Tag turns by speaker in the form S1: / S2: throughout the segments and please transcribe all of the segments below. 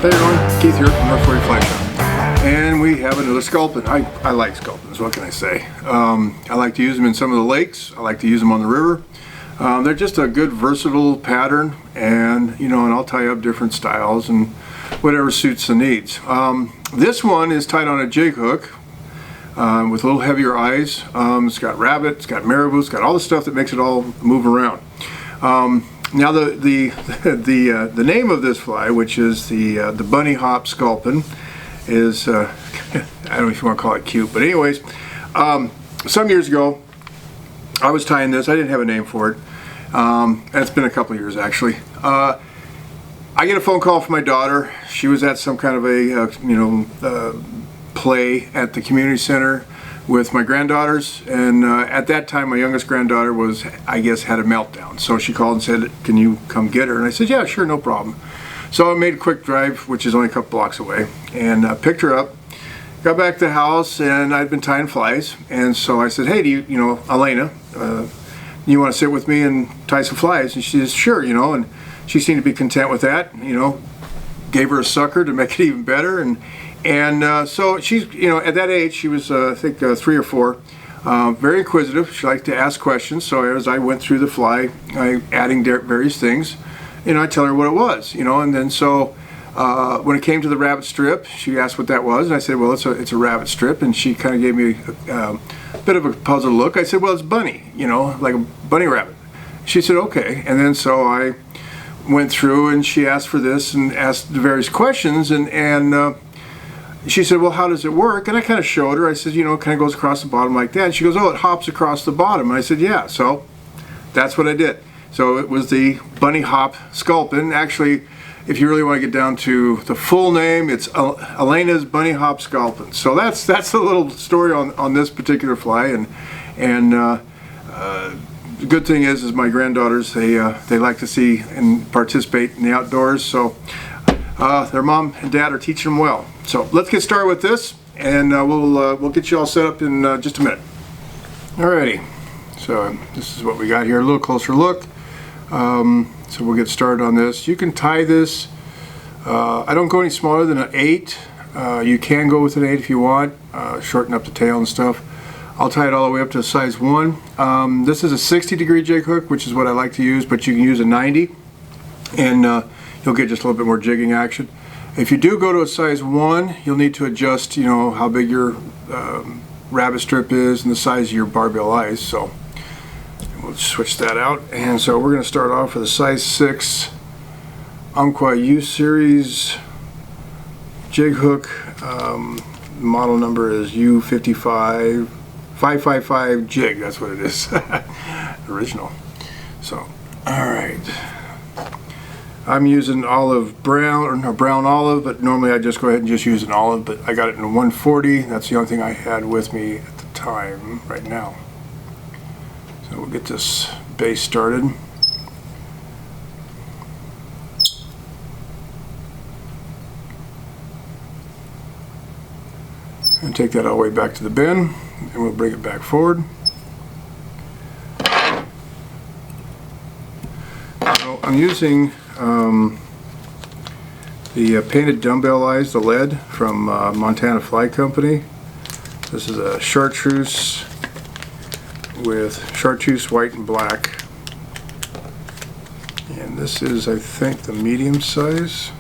S1: Hey everyone, Keith here from North 40 Flag Shop. And we have another Sculpin. I like Sculpins, what can I say? I like to use them in some of the lakes. I like to use them on the river. They're just a good versatile pattern, and and I'll tie up different styles and whatever suits the needs. This one is tied on a jig hook with a little heavier eyes. It's got rabbit, it's got marabou, it's got all the stuff that makes it all move around. Now the name of this fly, which is the bunny hop sculpin, is I don't know if you want to call it cute, but anyways, some years ago I was tying this. I didn't have a name for it. And it's been a couple of years actually. I get a phone call from my daughter. She was at some kind of a play at the community center with my granddaughters, and at that time my youngest granddaughter was, I guess, had a meltdown. So she called and said, "Can you come get her?" And I said, "Yeah, sure, no problem." So I made a quick drive, which is only a couple blocks away, and picked her up. Got back to the house, and I'd been tying flies, and so I said, "Hey, do you Elena, you want to sit with me and tie some flies?" And she said, "Sure," and she seemed to be content with that. Gave her a sucker to make it even better, and so she's, at that age, she was, I think, 3 or 4, very inquisitive. She liked to ask questions. So as I went through the fly, adding various things, I tell her what it was, and then so when it came to the rabbit strip, she asked what that was, and I said, "Well, it's a rabbit strip," and she kind of gave me a bit of a puzzled look. I said, "Well, it's bunny, like a bunny rabbit." She said, "Okay," and then so I went through, and she asked for this and asked the various questions, and she said, "Well, how does it work?" And I kind of showed her. I said, it kind of goes across the bottom like that. And she goes, "Oh, it hops across the bottom." And I said, "Yeah." So that's what I did. So it was the bunny hop sculpin. Actually, if you really want to get down to the full name, it's Elena's bunny hop sculpin. So that's a little story on this particular fly. And the good thing is my granddaughters, they like to see and participate in the outdoors. So their mom and dad are teaching them well. So let's get started with this, and we'll get you all set up in just a minute. Alrighty, so this is what we got here. A little closer look. So we'll get started on this. You can tie this. I don't go any smaller than an 8. You can go with an 8 if you want. Shorten up the tail and stuff. I'll tie it all the way up to a size 1. This is a 60-degree jig hook, which is what I like to use, but you can use a 90, and you'll get just a little bit more jigging action. If you do go to a size 1, you'll need to adjust, how big your rabbit strip is and the size of your barbell eyes. So we'll switch that out. And so we're going to start off with a size 6 Umpqua U series jig hook. Model number is U55 555 jig. That's what it is. Original. So, all right. I'm using olive brown, or no, brown olive, but normally I just go ahead and just use an olive, but I got it in a 140. That's the only thing I had with me at the time right now. So we'll get this base started. And take that all the way back to the bin, and we'll bring it back forward. So I'm using the painted dumbbell eyes, the lead from Montana Fly Company. This is a chartreuse with chartreuse white and black, and this is, I think, the medium size.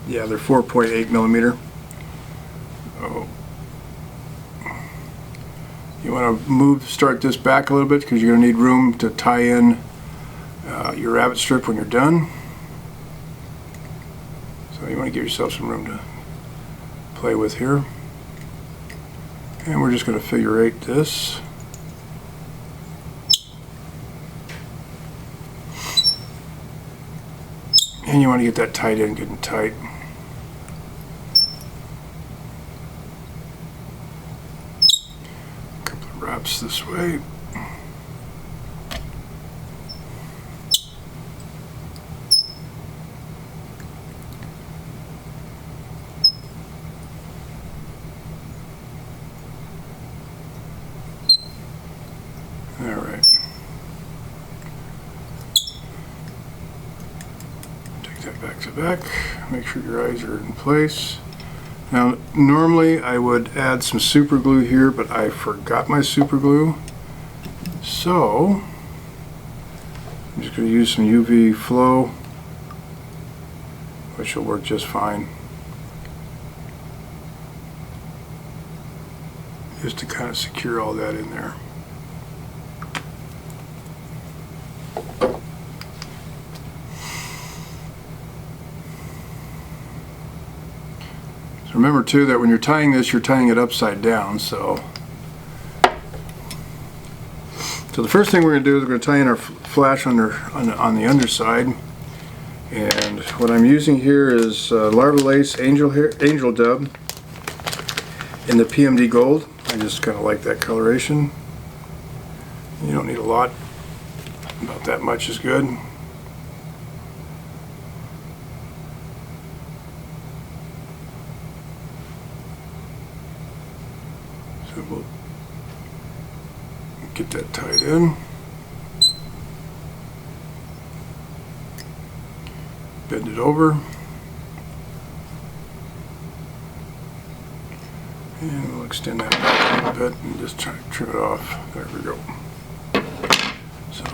S1: Yeah, they're 4.8 millimeter. Oh. You want to start this back a little bit because you're going to need room to tie in your rabbit strip when you're done. So you want to give yourself some room to play with here. And we're just going to figure 8 this. And you want to get that tied in, getting tight. A couple of wraps this way. All right. back to back. Make sure your eyes are in place. Now, normally I would add some super glue here, but I forgot my super glue. So, I'm just going to use some UV flow, which will work just fine. Just to kind of secure all that in there. So remember too that when you're tying this, you're tying it upside down. So the first thing we're going to do is we're going to tie in our flash on the underside. And what I'm using here is Larva Lace Angel Dub in the PMD Gold. I just kind of like that coloration. You don't need a lot. About that much is good. So we'll get that tied in. Bend it over. And we'll extend that back a little bit and just try to trim it off. There we go. So,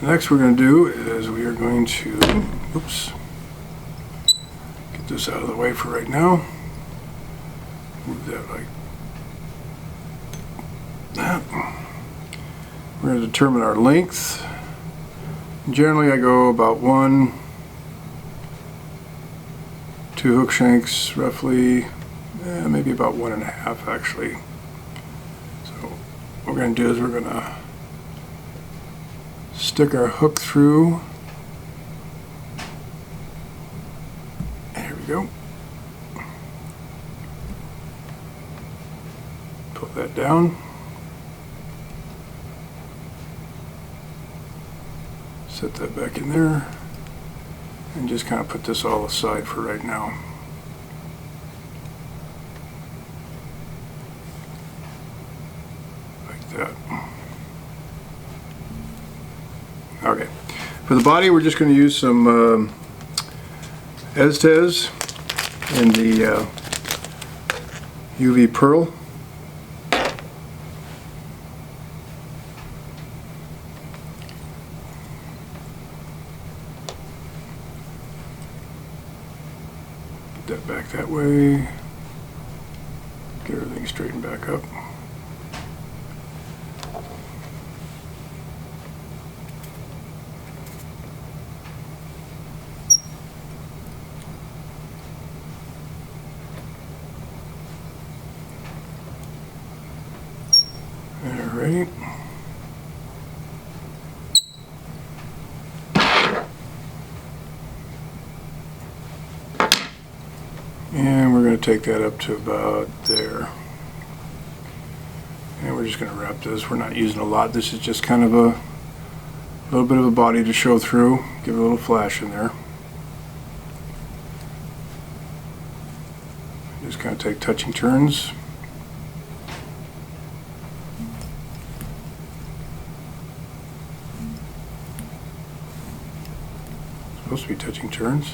S1: next we're going to do is we are going to, oops, get this out of the way for right now. Move that like that. We're going to determine our length. Generally I go about 1, 2 hook shanks roughly, maybe about 1.5 actually. So what we're going to do is we're going to stick our hook through. And here we go. Pull that down. Set that back in there and just kind of put this all aside for right now. Like that. Okay. For the body, we're just going to use some Estes in the UV Pearl. That back that way, get everything straightened back up. Alright. And we're going to take that up to about there. And we're just going to wrap this. We're not using a lot. This is just kind of a little bit of a body to show through. Give it a little flash in there. Just kind of take touching turns. Supposed to be touching turns.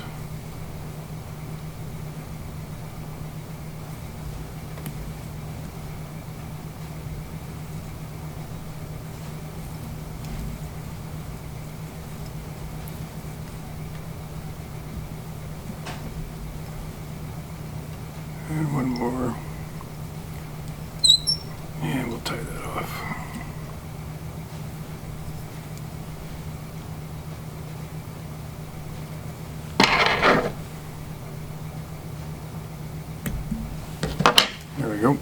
S1: And one more, and we'll tie that off. There we go.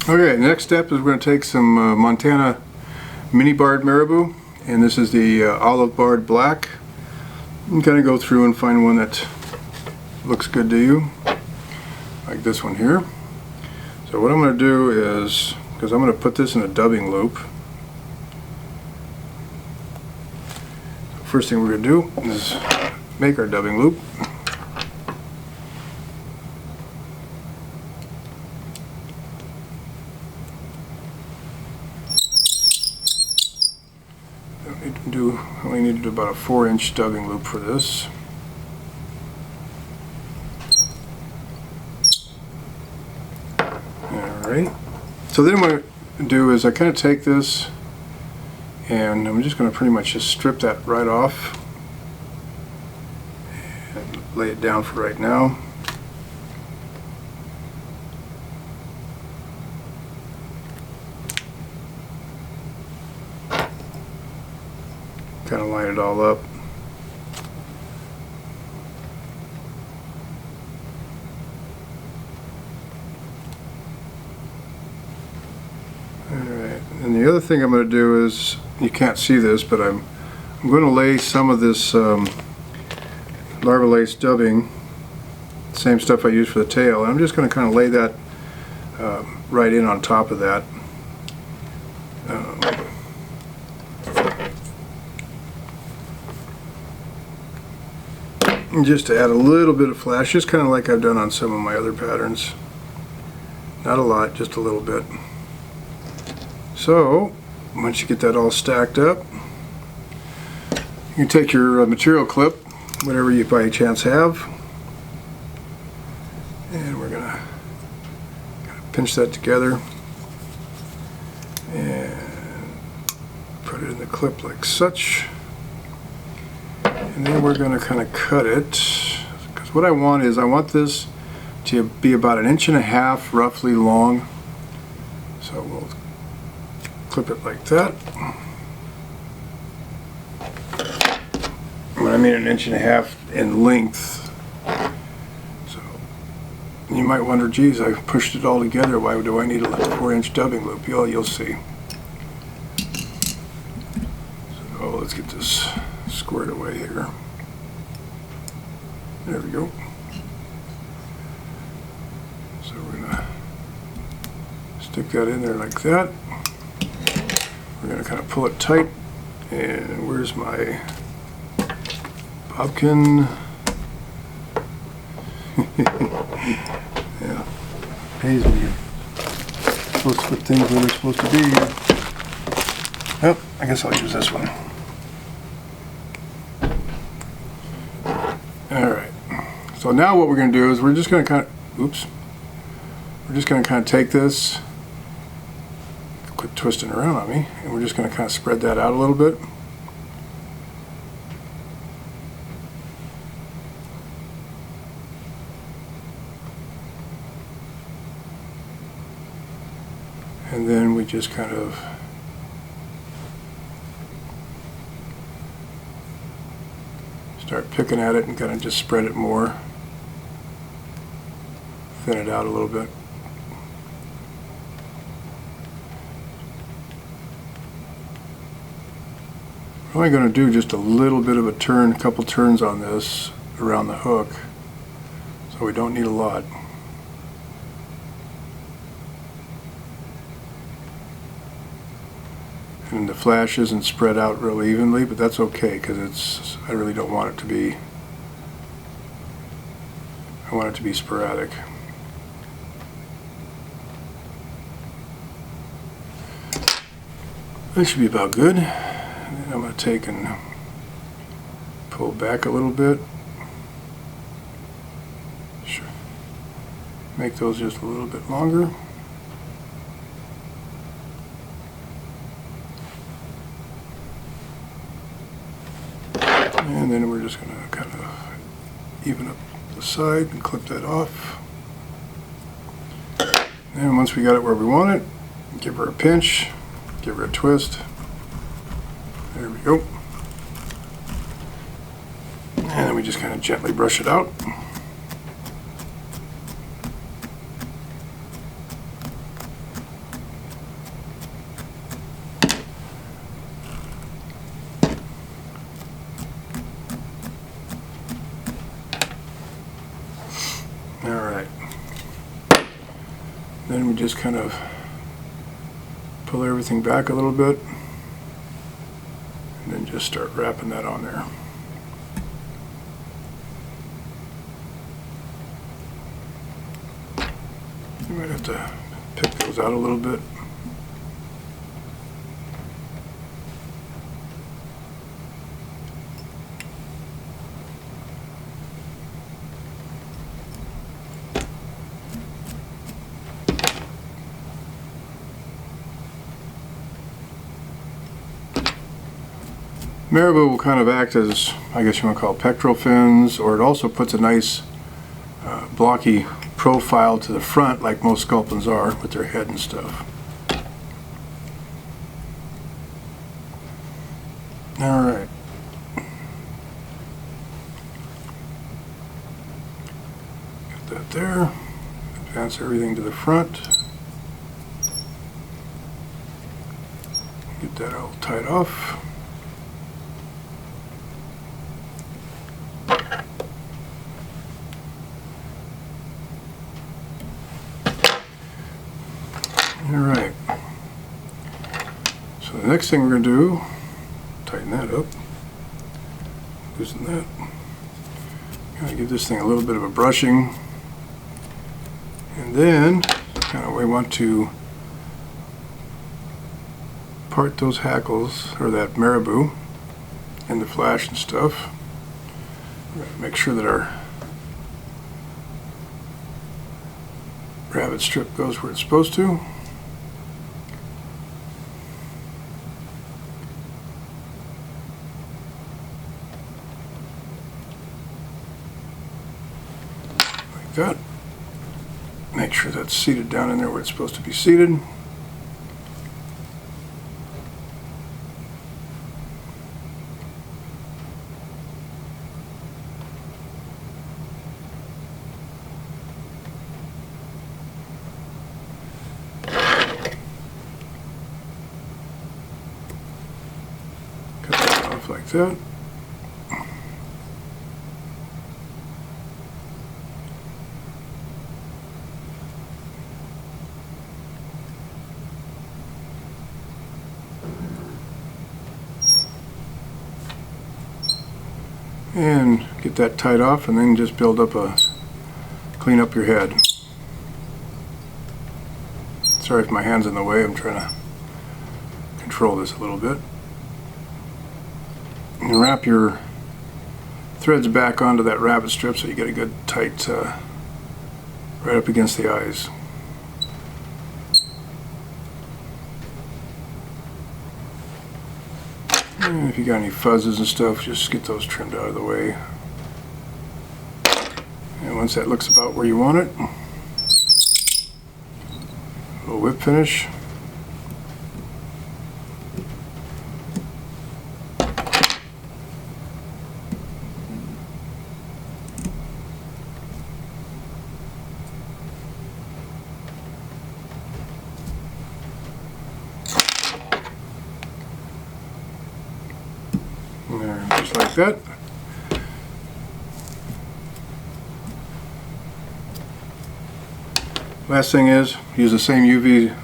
S1: Okay, next step is we're going to take some Montana mini barred marabou, and this is the olive barred black. And kind of go through and find one that looks good to you, like this one here. So what I'm going to do is, because I'm going to put this in a dubbing loop, first thing we're going to do is make our dubbing loop. only need to do about a 4-inch stubbing loop for this. Alright, so then what I do is I kind of take this and I'm just going to pretty much just strip that right off and lay it down for right now. Kind of line it all up. Alright, and the other thing I'm going to do is, you can't see this, but I'm going to lay some of this larva lace dubbing, same stuff I used for the tail, and I'm just going to kind of lay that right in on top of that. Just to add a little bit of flash, just kind of like I've done on some of my other patterns. Not a lot, just a little bit. So, once you get that all stacked up, you can take your material clip, whatever you by chance have, and we're going to pinch that together and put it in the clip like such. And then we're going to kind of cut it, because what I want is, I want this to be about 1.5 inches roughly long. So we'll clip it like that. When I mean 1.5 inches in length. So you might wonder, geez, I pushed it all together, why do I need a 4-inch dubbing loop? You'll see. So let's get this squared away here. There we go. So we're going to stick that in there like that. We're going to kind of pull it tight. And where's my bobkin? Yeah, pays me. You're supposed to put things where they're supposed to be. Oh, I guess I'll use this one. Alright, so now what we're going to do is we're just going to kind of, we're just going to kind of take this, quit twisting around on me, and we're just going to kind of spread that out a little bit. And then we just kind of start picking at it and kind of just spread it more, thin it out a little bit. I'm only going to do just a little bit of a turn, a couple turns on this around the hook, so we don't need a lot. And the flash isn't spread out real evenly, but that's okay, because I really don't want it to be, I want it to be sporadic. That should be about good. And then I'm going to take and pull back a little bit. Sure. Make those just a little bit longer. And then we're just going to kind of even up the side and clip that off. And once we got it where we want it, give her a pinch, give her a twist. There we go. And then we just kind of gently brush it out. Alright. Then we just kind of pull everything back a little bit and then just start wrapping that on there. You might have to pick those out a little bit. Marabou will kind of act as, I guess you want to call it, pectoral fins, or it also puts a nice blocky profile to the front like most Sculpins are with their head and stuff. Alright. Got that there. Advance everything to the front. Get that all tied off. Alright. So the next thing we're going to do, tighten that up. Loosen that. Kind of give this thing a little bit of a brushing. And then, kind of we want to part those hackles, or that marabou, and the flash and stuff. We're going to make sure that our rabbit strip goes where it's supposed to. Like that. Make sure that's seated down in there where it's supposed to be seated. Cut that off like that. And get that tied off, and then just build up clean up your head. Sorry if my hand's in the way, I'm trying to control this a little bit. And wrap your threads back onto that rabbit strip so you get a good tight, right up against the eyes. And if you got any fuzzes and stuff, just get those trimmed out of the way. And once that looks about where you want it, a little whip finish. There, just like that. Last thing is, use the same UV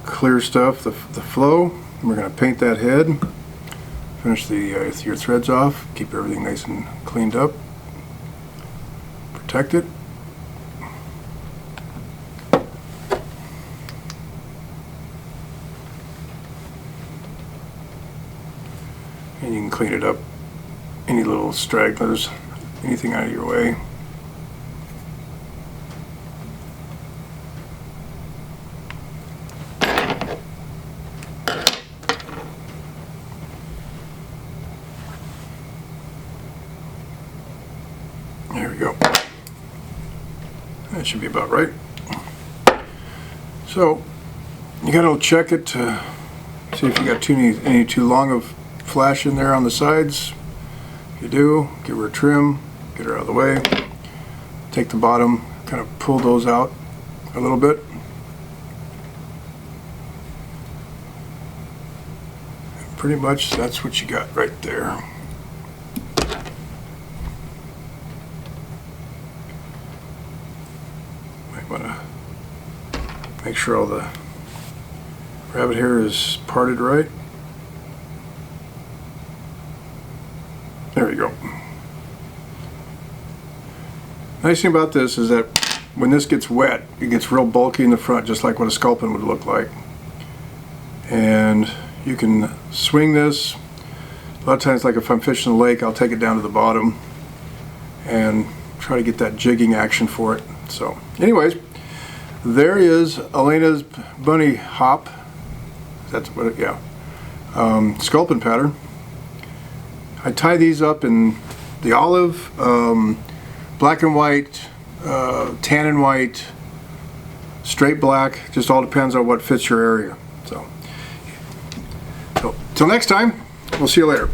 S1: clear stuff, the flow. We're going to paint that head. Finish your threads off. Keep everything nice and cleaned up. Protect it. And you can clean it up, any little stragglers, anything out of your way. There we go. That should be about right. So you gotta check it to see if you got any too long of flash in there on the sides. If you do, give her a trim, get her out of the way. Take the bottom, kind of pull those out a little bit. And pretty much that's what you got right there. Might want to make sure all the rabbit hair is parted right. There we go. Nice thing about this is that when this gets wet, it gets real bulky in the front, just like what a Sculpin would look like. And you can swing this. A lot of times, like if I'm fishing the lake, I'll take it down to the bottom and try to get that jigging action for it. So anyways, there is Elena's bunny hop. That's what it, yeah. Sculpin pattern. I tie these up in the olive, black and white, tan and white, straight black, just all depends on what fits your area. So till next time, we'll see you later.